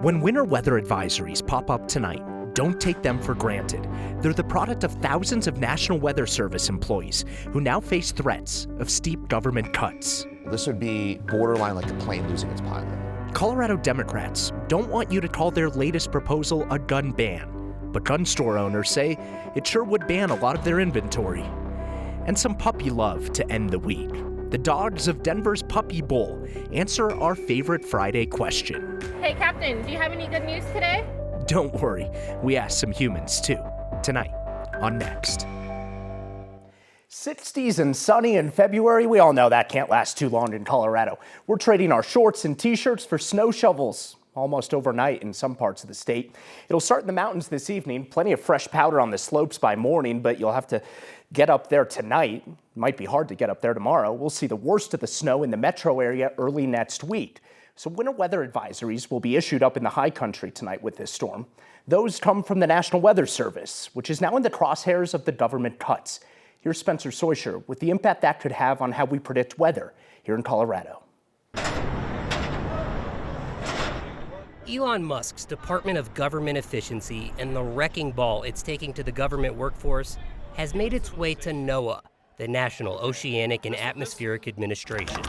When winter weather advisories pop up tonight, don't take them for granted. They're the product of thousands of National Weather Service employees who now face threats of steep government cuts. This would be borderline like the plane losing its pilot. Colorado Democrats don't want you to call their latest proposal a gun ban, but gun store owners say it sure would ban a lot of their inventory. And some puppy love to end the week. The dogs of Denver's Puppy Bowl answer our favorite Friday question. Hey, Captain, do you have any good news today? Don't worry, we asked some humans too, tonight on Next. 60s and sunny in February, we all know that can't last too long in Colorado. We're trading our shorts and t-shirts for snow shovels almost overnight in some parts of the state. It'll start in the mountains this evening, plenty of fresh powder on the slopes by morning, but you'll have to get up there tonight. Might be hard to get up there tomorrow. We'll see the worst of the snow in the metro area early next week. So winter weather advisories will be issued up in the high country tonight with this storm. Those come from the National Weather Service, which is now in the crosshairs of the government cuts. Here's Spencer Soischer with the impact that could have on how we predict weather here in Colorado. Elon Musk's Department of Government Efficiency and the wrecking ball it's taking to the government workforce has made its way to NOAA, the National Oceanic and Atmospheric Administration.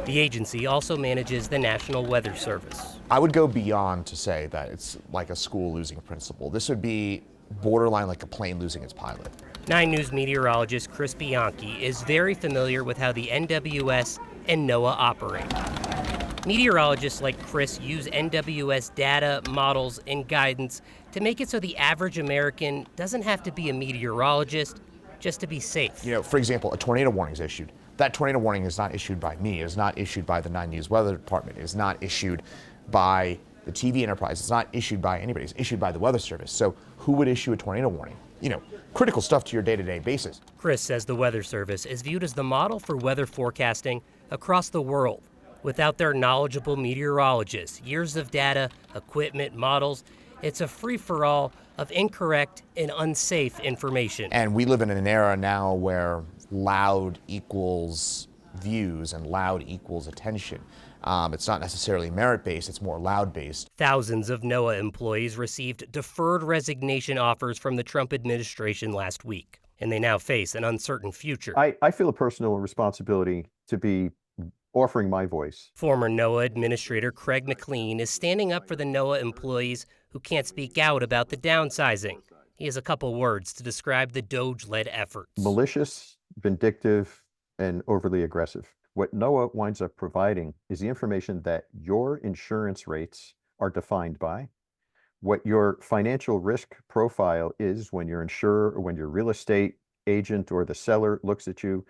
The agency also manages the National Weather Service. I would go beyond to say that it's like a school losing a principal. This would be borderline like a plane losing its pilot. 9 News meteorologist Chris Bianchi is very familiar with how the NWS and NOAA operate. Meteorologists like Chris use NWS data, models, and guidance to make it so the average American doesn't have to be a meteorologist just to be safe. You know, for example, a tornado warning is issued. That tornado warning is not issued by me. It is not issued by the 9 News Weather Department. It is not issued by the TV enterprise. It's not issued by anybody. It's issued by the Weather Service. So who would issue a tornado warning? You know, critical stuff to your day-to-day basis. Chris says the Weather Service is viewed as the model for weather forecasting across the world. Without their knowledgeable meteorologists, years of data, equipment, models, it's a free-for-all of incorrect and unsafe information. And we live in an era now where loud equals views and loud equals attention. It's not necessarily merit-based, it's more loud-based. Thousands of NOAA employees received deferred resignation offers from the Trump administration last week, and they now face an uncertain future. I feel a personal responsibility to be offering my voice. Former NOAA Administrator Craig McLean is standing up for the NOAA employees who can't speak out about the downsizing. He has a couple words to describe the DOGE-led efforts. Malicious, vindictive, and overly aggressive. What NOAA winds up providing is the information that your insurance rates are defined by, what your financial risk profile is when your insurer or when your real estate agent or the seller looks at you,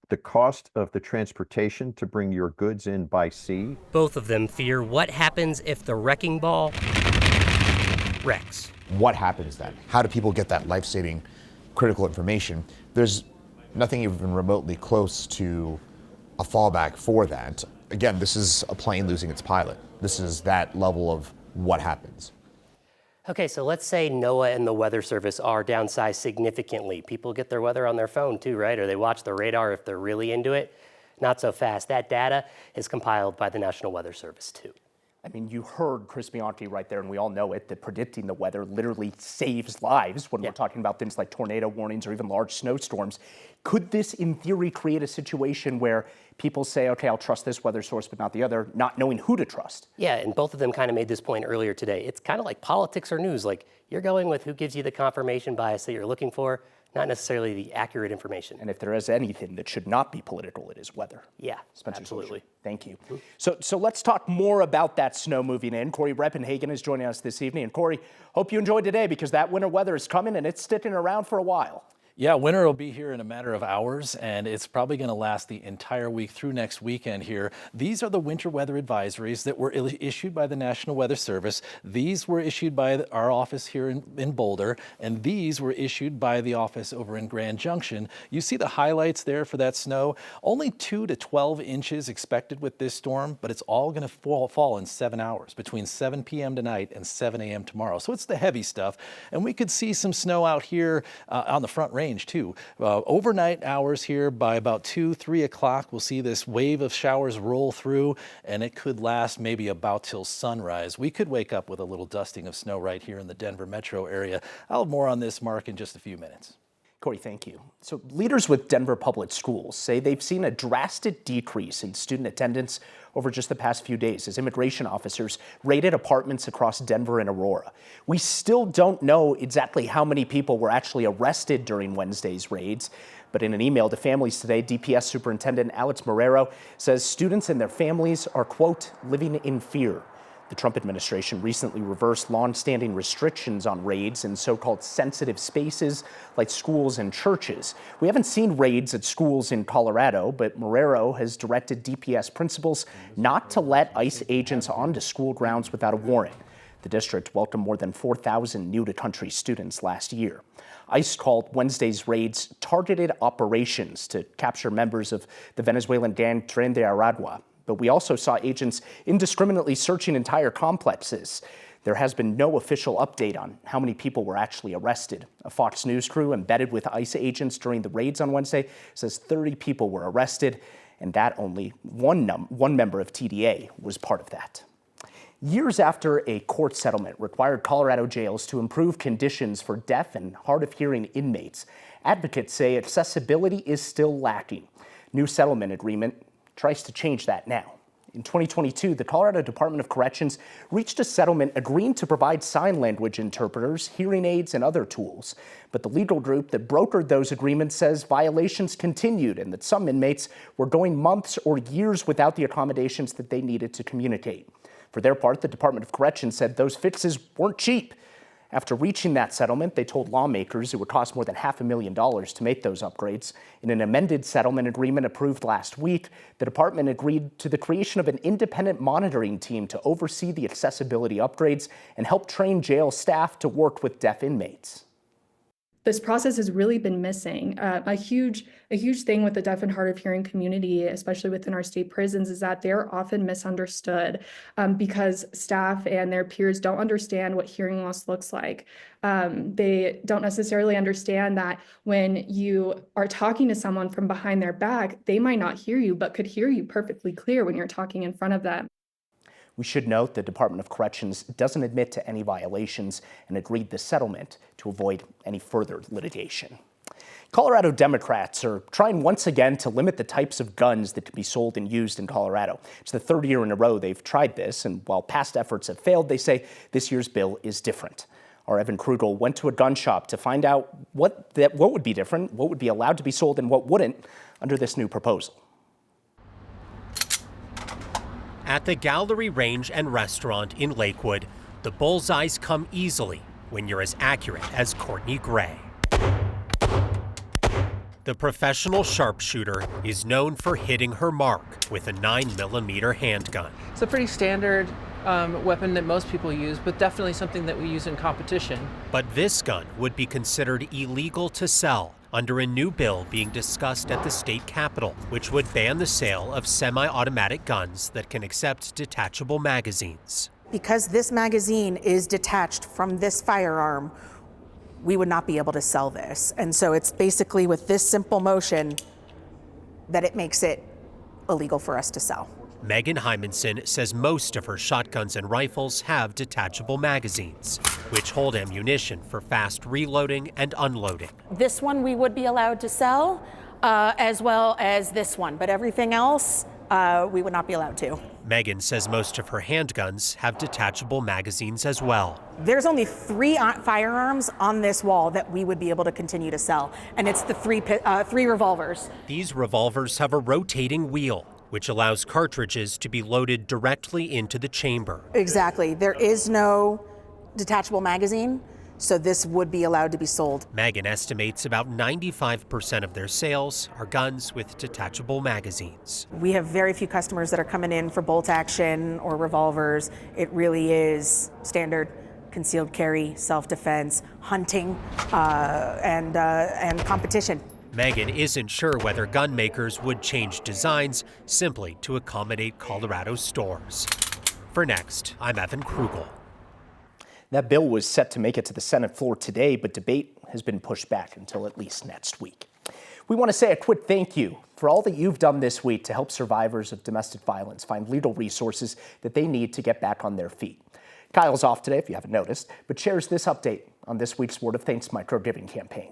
the cost of the transportation to bring your goods in by sea. Both of them fear what happens if the wrecking ball wrecks. What happens then? How do people get that life-saving critical information? There's nothing even remotely close to a fallback for that. Again, this is a plane losing its pilot. This is that level of what happens. Okay, so let's say NOAA and the Weather Service are downsized significantly. People get their weather on their phone too, right? Or they watch the radar if they're really into it. Not so fast. That data is compiled by the National Weather Service too. I mean, you heard Chris Bianchi right there, and we all know it, that predicting the weather literally saves lives when we're talking about things like tornado warnings or even large snowstorms. Could this, in theory, create a situation where people say, okay, I'll trust this weather source but not the other, not knowing who to trust? Yeah, and both of them kind of made this point earlier today. It's kind of like politics or news. Like, you're going with who gives you the confirmation bias that you're looking for, not necessarily the accurate information. And if there is anything that should not be political, it is weather. Yeah, Spencer absolutely. Soischer, thank you. So let's talk more about that snow moving in. Corey Reppenhagen is joining us this evening. And Corey, hope you enjoyed today because that winter weather is coming and it's sticking around for a while. Yeah, winter will be here in a matter of hours, and it's probably going to last the entire week through next weekend here. These are the winter weather advisories that were issued by the National Weather Service. These were issued by our office here in Boulder, and these were issued by the office over in Grand Junction. You see the highlights there for that snow. Only 2 to 12 inches expected with this storm, but it's all going to fall in 7 hours, between 7 p.m. tonight and 7 a.m. tomorrow. So it's the heavy stuff, and we could see some snow out here on the Front Range range too. Overnight hours here by about 2, 3 o'clock, we'll see this wave of showers roll through, and it could last maybe about till sunrise. We could wake up with a little dusting of snow right here in the Denver metro area. I'll have more on this, Mark, in just a few minutes. Corey, thank you. So leaders with Denver Public Schools say they've seen a drastic decrease in student attendance over just the past few days as immigration officers raided apartments across Denver and Aurora. We still don't know exactly how many people were actually arrested during Wednesday's raids, but in an email to families today, DPS Superintendent Alex Marrero says students and their families are, quote, living in fear. The Trump administration recently reversed long-standing restrictions on raids in so-called sensitive spaces like schools and churches. We haven't seen raids at schools in Colorado, but Marrero has directed DPS principals not to let ICE agents onto school grounds without a warrant. The district welcomed more than 4,000 new-to-country students last year. ICE called Wednesday's raids targeted operations to capture members of the Venezuelan gang Tren de Aragua. But we also saw agents indiscriminately searching entire complexes. There has been no official update on how many people were actually arrested. A Fox News crew embedded with ICE agents during the raids on Wednesday says 30 people were arrested, and that only one member of TDA was part of that. Years after a court settlement required Colorado jails to improve conditions for deaf and hard of hearing inmates, advocates say accessibility is still lacking. New settlement agreement tries to change that now. In 2022, the Colorado Department of Corrections reached a settlement agreeing to provide sign language interpreters, hearing aids, and other tools. But the legal group that brokered those agreements says violations continued and that some inmates were going months or years without the accommodations that they needed to communicate. For their part, the Department of Corrections said those fixes weren't cheap. After reaching that settlement, they told lawmakers it would cost more than $500,000 to make those upgrades. In an amended settlement agreement approved last week, the department agreed to the creation of an independent monitoring team to oversee the accessibility upgrades and help train jail staff to work with deaf inmates. This process has really been missing. A huge thing with the deaf and hard of hearing community, especially within our state prisons, is that they're often misunderstood because staff and their peers don't understand what hearing loss looks like. They don't necessarily understand that when you are talking to someone from behind their back, they might not hear you, but could hear you perfectly clear when you're talking in front of them. We should note the Department of Corrections doesn't admit to any violations and agreed the settlement to avoid any further litigation. Colorado Democrats are trying once again to limit the types of guns that can be sold and used in Colorado. It's the third year in a row they've tried this, and while past efforts have failed, they say this year's bill is different. Our Evan Krugel went to a gun shop to find out what would be different, what would be allowed to be sold, and what wouldn't under this new proposal. At the Gallery Range and Restaurant in Lakewood, the bullseyes come easily when you're as accurate as Courtney Gray. The professional sharpshooter is known for hitting her mark with a 9mm handgun. It's a pretty standard weapon that most people use, but definitely something that we use in competition. But this gun would be considered illegal to sell under a new bill being discussed at the state capitol, which would ban the sale of semi-automatic guns that can accept detachable magazines. Because this magazine is detached from this firearm, we would not be able to sell this. And so it's basically with this simple motion that it makes it illegal for us to sell. Megan Hymanson says most of her shotguns and rifles have detachable magazines, which hold ammunition for fast reloading and unloading. This one we would be allowed to sell, as well as this one, but everything else we would not be allowed to. Megan says most of her handguns have detachable magazines as well. There's only 3 firearms on this wall that we would be able to continue to sell, and it's the 3 revolvers. These revolvers have a rotating wheel, which allows cartridges to be loaded directly into the chamber. Exactly. There is no detachable magazine, so this would be allowed to be sold. Megan estimates about 95% of their sales are guns with detachable magazines. We have very few customers that are coming in for bolt action or revolvers. It really is standard concealed carry, self-defense, hunting, and competition. Megan isn't sure whether gun makers would change designs simply to accommodate Colorado stores. For Next, I'm Evan Krugel. That bill was set to make it to the Senate floor today, but debate has been pushed back until at least next week. We want to say a quick thank you for all that you've done this week to help survivors of domestic violence find legal resources that they need to get back on their feet. Kyle's off today, if you haven't noticed, but shares this update on this week's Word of Thanks microgiving campaign.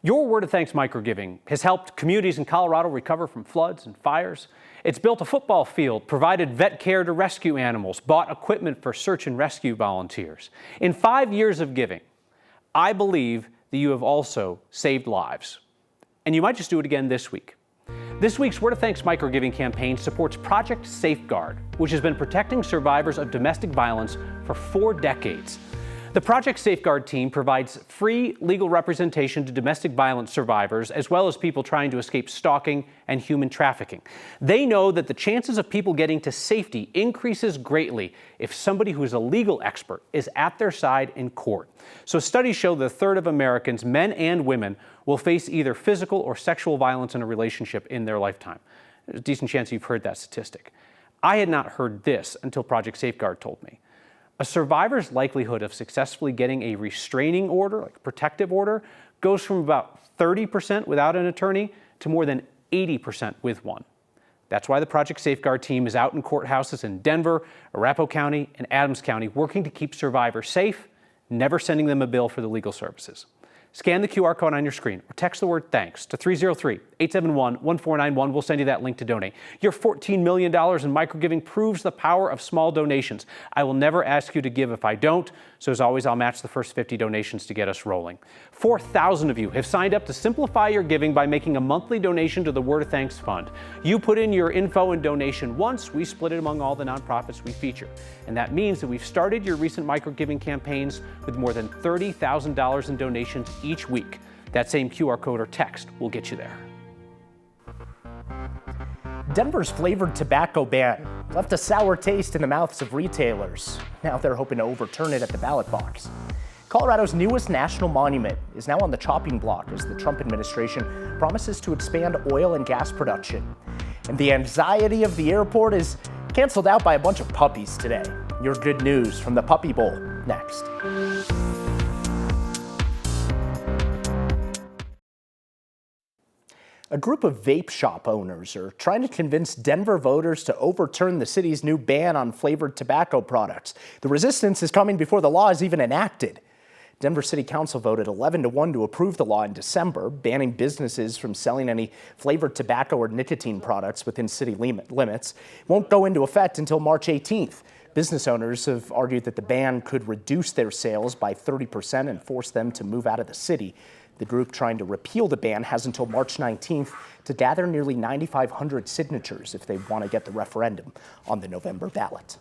Your Word of Thanks microgiving has helped communities in Colorado recover from floods and fires. It's built a football field, provided vet care to rescue animals, bought equipment for search and rescue volunteers. In 5 years of giving, I believe that you have also saved lives. And you might just do it again this week. This week's Word of Thanks microgiving campaign supports Project Safeguard, which has been protecting survivors of domestic violence for 4 decades. The Project Safeguard team provides free legal representation to domestic violence survivors, as well as people trying to escape stalking and human trafficking. They know that the chances of people getting to safety increases greatly if somebody who is a legal expert is at their side in court. So studies show that a third of Americans, men and women, will face either physical or sexual violence in a relationship in their lifetime. There's a decent chance you've heard that statistic. I had not heard this until Project Safeguard told me. A survivor's likelihood of successfully getting a restraining order, like a protective order, goes from about 30% without an attorney to more than 80% with one. That's why the Project Safeguard team is out in courthouses in Denver, Arapahoe County, and Adams County working to keep survivors safe, never sending them a bill for the legal services. Scan the QR code on your screen or text the word THANKS to 303-871-1491. We'll send you that link to donate. Your $14 million in microgiving proves the power of small donations. I will never ask you to give if I don't, so as always, I'll match the first 50 donations to get us rolling. 4,000 of you have signed up to simplify your giving by making a monthly donation to the Word of Thanks Fund. You put in your info and donation once, we split it among all the nonprofits we feature. And that means that we've started your recent microgiving campaigns with more than $30,000 in donations each week. That same QR code or text will get you there. Denver's flavored tobacco ban left a sour taste in the mouths of retailers. Now they're hoping to overturn it at the ballot box. Colorado's newest national monument is now on the chopping block as the Trump administration promises to expand oil and gas production. And the anxiety of the airport is canceled out by a bunch of puppies today. Your good news from the Puppy Bowl next. A group of vape shop owners are trying to convince Denver voters to overturn the city's new ban on flavored tobacco products. The resistance is coming before the law is even enacted. Denver City Council voted 11-1 to approve the law in December, banning businesses from selling any flavored tobacco or nicotine products within city limits. It won't go into effect until March 18th. Business owners have argued that the ban could reduce their sales by 30% and force them to move out of the city. The group trying to repeal the ban has until March 19th to gather nearly 9,500 signatures if they want to get the referendum on the November ballot.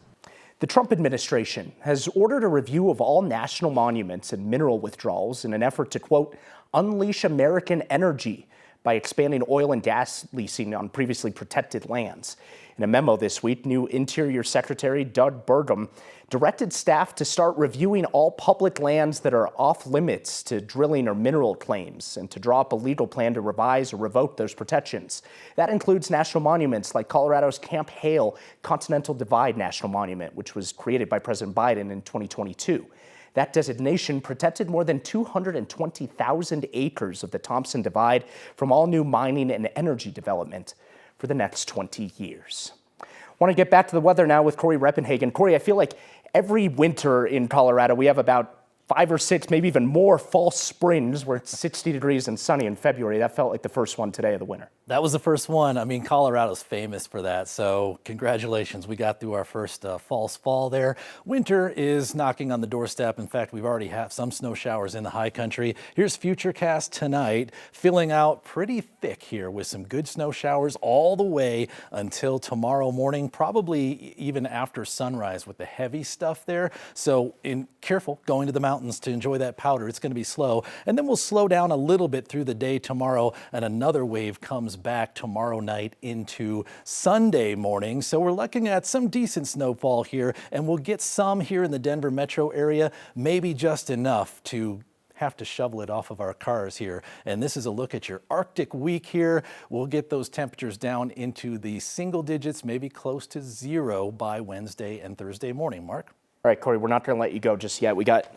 The Trump administration has ordered a review of all national monuments and mineral withdrawals in an effort to, quote, unleash American energy by expanding oil and gas leasing on previously protected lands. In a memo this week, new Interior Secretary Doug Burgum directed staff to start reviewing all public lands that are off limits to drilling or mineral claims and to draw up a legal plan to revise or revoke those protections. That includes national monuments like Colorado's Camp Hale Continental Divide National Monument, which was created by President Biden in 2022. That designation protected more than 220,000 acres of the Thompson Divide from all new mining and energy development for the next 20 years. I want to get back to the weather now with Corey Reppenhagen. Corey, I feel like every winter in Colorado we have about 5 or 6, maybe even more false springs where it's 60 degrees and sunny in February. That felt like the first one today of the winter. That was the first one. I mean, Colorado's famous for that. So congratulations. We got through our first false fall there. Winter is knocking on the doorstep. In fact, we've already had some snow showers in the high country. Here's Futurecast tonight, filling out pretty thick here with some good snow showers all the way until tomorrow morning, probably even after sunrise with the heavy stuff there. So careful going to the mountains to enjoy that powder. It's going to be slow. And then we'll slow down a little bit through the day tomorrow, and another wave comes back tomorrow night into Sunday morning. So we're looking at some decent snowfall here, and we'll get some here in the Denver metro area, maybe just enough to have to shovel it off of our cars here. And this is a look at your Arctic week here. We'll get those temperatures down into the single digits, maybe close to 0 by Wednesday and Thursday morning. Mark? All right, Corey, we're not going to let you go just yet. We got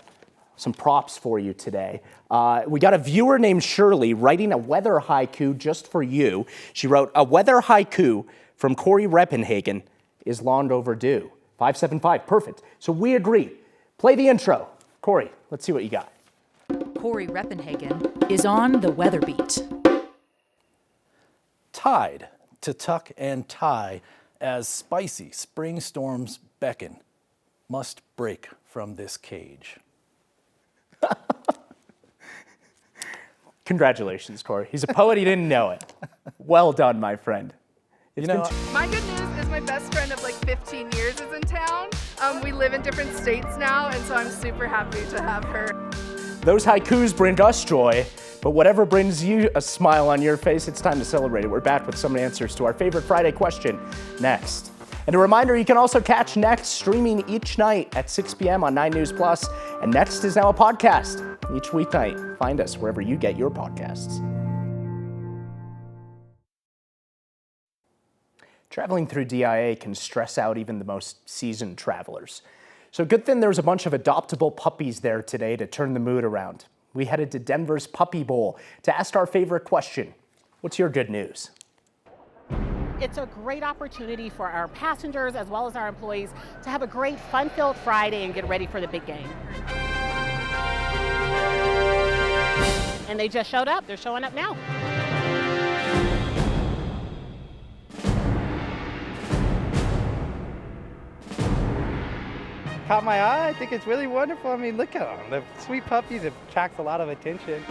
some props for you today. We got a viewer named Shirley writing a weather haiku just for you. She wrote, "A weather haiku from Corey Reppenhagen is long overdue." 575, perfect. So we agree. Play the intro. Corey, let's see what you got. Corey Reppenhagen is on the weather beat. Tied to tuck and tie as spicy spring storms beckon, must break from this cage. Congratulations, Corey. He's a poet, he didn't know it. Well done, my friend. My good news is my best friend of like 15 years is in town. We live in different states now, and so I'm super happy to have her. Those haikus bring us joy, but whatever brings you a smile on your face, it's time to celebrate it. We're back with some answers to our favorite Friday question next. And a reminder, you can also catch Next streaming each night at 6 p.m. on 9 News Plus. And Next is now a podcast each weeknight. Find us wherever you get your podcasts. Traveling through DIA can stress out even the most seasoned travelers. So good thing there's a bunch of adoptable puppies there today to turn the mood around. We headed to Denver's Puppy Bowl to ask our favorite question. What's your good news? It's a great opportunity for our passengers as well as our employees to have a great fun-filled Friday and get ready for the big game. And they just showed up. They're showing up now. Caught my eye. I think it's really wonderful. I mean, look at them. The sweet puppies attract a lot of attention.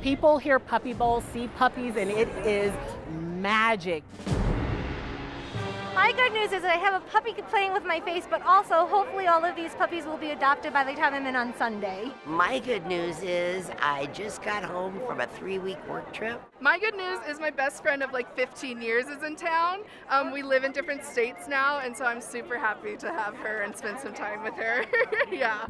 People hear Puppy Bowl, see puppies, and it is magic. My good news is that I have a puppy playing with my face, but also hopefully all of these puppies will be adopted by the time I'm in on Sunday. My good news is I just got home from a 3-week work trip. My good news is my best friend of like 15 years is in town. We live in different states now, and so I'm super happy to have her and spend some time with her. Yeah.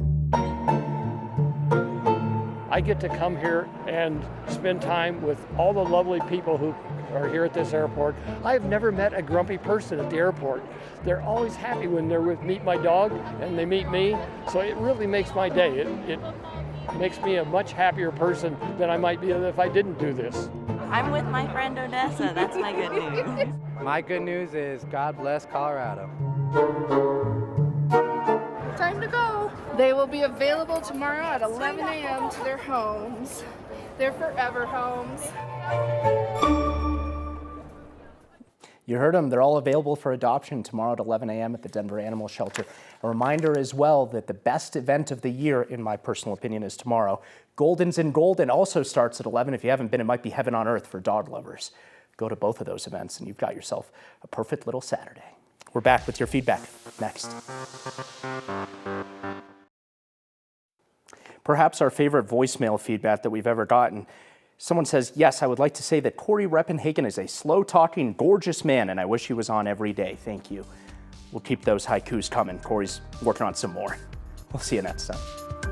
I get to come here and spend time with all the lovely people who are here at this airport. I've never met a grumpy person at the airport. They're always happy when they're with meet my dog and they meet me. So it really makes my day. It makes me a much happier person than I might be if I didn't do this. I'm with my friend Odessa. That's my good news. My good news is God bless Colorado. Time to go. They will be available tomorrow at 11 a.m. to their homes. Their forever homes. You heard them. They're all available for adoption tomorrow at 11 a.m. at the Denver Animal Shelter. A reminder as well that the best event of the year, in my personal opinion, is tomorrow. Golden's in Golden also starts at 11. If you haven't been, it might be heaven on earth for dog lovers. Go to both of those events and you've got yourself a perfect little Saturday. We're back with your feedback next. Perhaps our favorite voicemail feedback that we've ever gotten. Someone says, yes, I would like to say that Corey Reppenhagen is a slow-talking, gorgeous man, and I wish he was on every day. Thank you. We'll keep those haikus coming. Corey's working on some more. We'll see you next time.